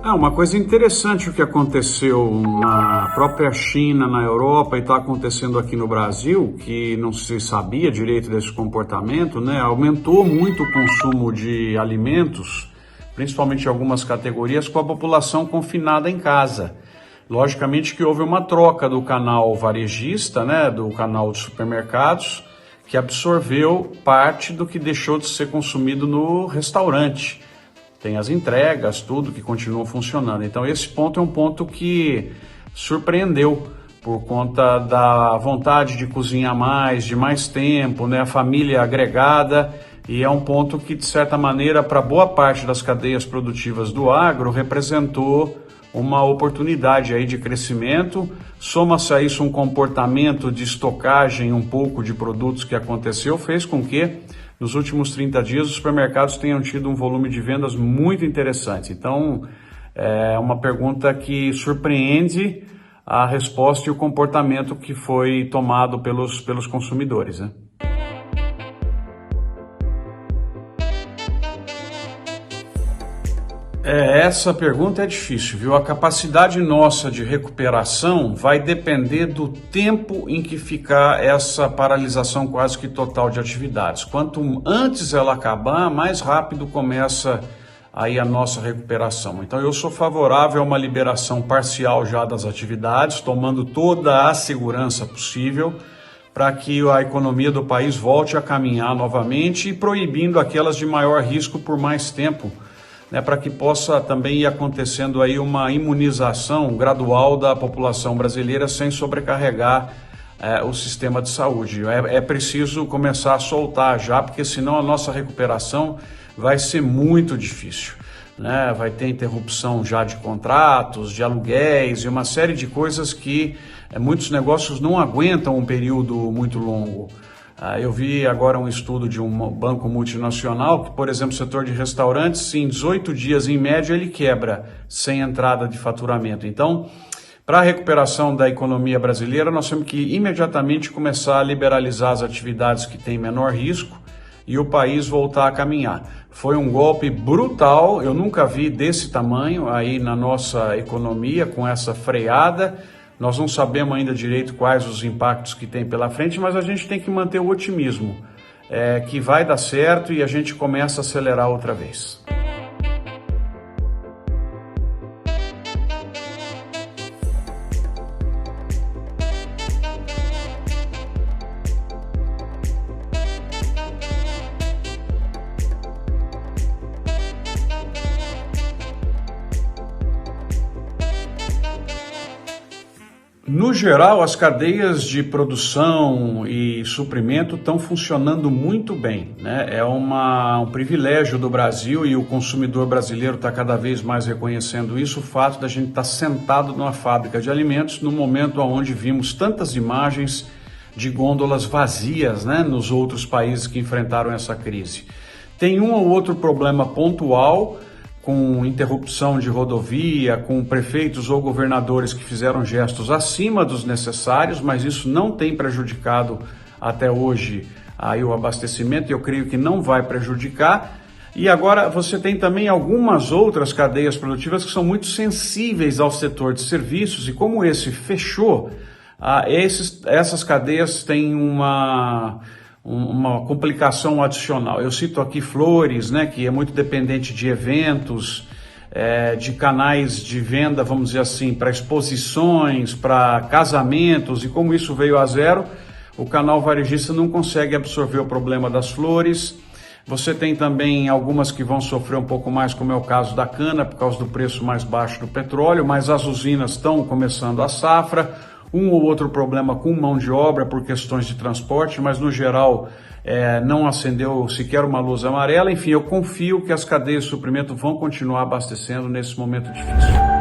Uma coisa interessante o que aconteceu na própria China, na Europa e está acontecendo aqui no Brasil, que não se sabia direito desse comportamento, né? Aumentou muito o consumo de alimentos, principalmente em algumas categorias, com a população confinada em casa. Logicamente que houve uma troca do canal varejista, né, do canal de supermercados, que absorveu parte do que deixou de ser consumido no restaurante. Tem as entregas, tudo que continua funcionando. Então esse ponto é um ponto que surpreendeu por conta da vontade de cozinhar mais, de mais tempo, né? A família agregada, e é um ponto que, de certa maneira, para boa parte das cadeias produtivas do agro, representou uma oportunidade aí de crescimento. Soma-se a isso um comportamento de estocagem um pouco de produtos que aconteceu, fez com que nos últimos 30 dias os supermercados tenham tido um volume de vendas muito interessante. Então, é uma pergunta que surpreende a resposta e o comportamento que foi tomado pelos consumidores, né? Essa pergunta é difícil, viu? A capacidade nossa de recuperação vai depender do tempo em que ficar essa paralisação quase que total de atividades. Quanto antes ela acabar, mais rápido começa aí a nossa recuperação. Então eu sou favorável a uma liberação parcial já das atividades, tomando toda a segurança possível para que a economia do país volte a caminhar novamente e proibindo aquelas de maior risco por mais tempo, né, para que possa também ir acontecendo aí uma imunização gradual da população brasileira sem sobrecarregar o sistema de saúde. É preciso começar a soltar já, porque senão a nossa recuperação vai ser muito difícil, né? Vai ter interrupção já de contratos, de aluguéis e uma série de coisas que muitos negócios não aguentam um período muito longo. Eu vi agora um estudo de um banco multinacional que, por exemplo, o setor de restaurantes, em 18 dias, em média, ele quebra sem entrada de faturamento. Então, para a recuperação da economia brasileira, nós temos que imediatamente começar a liberalizar as atividades que têm menor risco e o país voltar a caminhar. Foi um golpe brutal, eu nunca vi desse tamanho aí na nossa economia, com essa freada. Nós não sabemos ainda direito quais os impactos que tem pela frente, mas a gente tem que manter o otimismo, que vai dar certo e a gente começa a acelerar outra vez. No geral, as cadeias de produção e suprimento estão funcionando muito bem, né? É um privilégio do Brasil e o consumidor brasileiro está cada vez mais reconhecendo isso, o fato da gente estar sentado numa fábrica de alimentos no momento onde vimos tantas imagens de gôndolas vazias, né, nos outros países que enfrentaram essa crise. Tem um ou outro problema pontual, com interrupção de rodovia, com prefeitos ou governadores que fizeram gestos acima dos necessários, mas isso não tem prejudicado até hoje aí o abastecimento, e eu creio que não vai prejudicar. E agora você tem também algumas outras cadeias produtivas que são muito sensíveis ao setor de serviços, e como esse fechou, essas cadeias têm uma complicação adicional. Eu cito aqui flores, né, que é muito dependente de eventos, de canais de venda, vamos dizer assim, para exposições, para casamentos, e como isso veio a zero, o canal varejista não consegue absorver o problema das flores. Você tem também algumas que vão sofrer um pouco mais, como é o caso da cana, por causa do preço mais baixo do petróleo, mas as usinas estão começando a safra. Um ou outro problema com mão de obra por questões de transporte, mas no geral não acendeu sequer uma luz amarela. Enfim, eu confio que as cadeias de suprimento vão continuar abastecendo nesse momento difícil.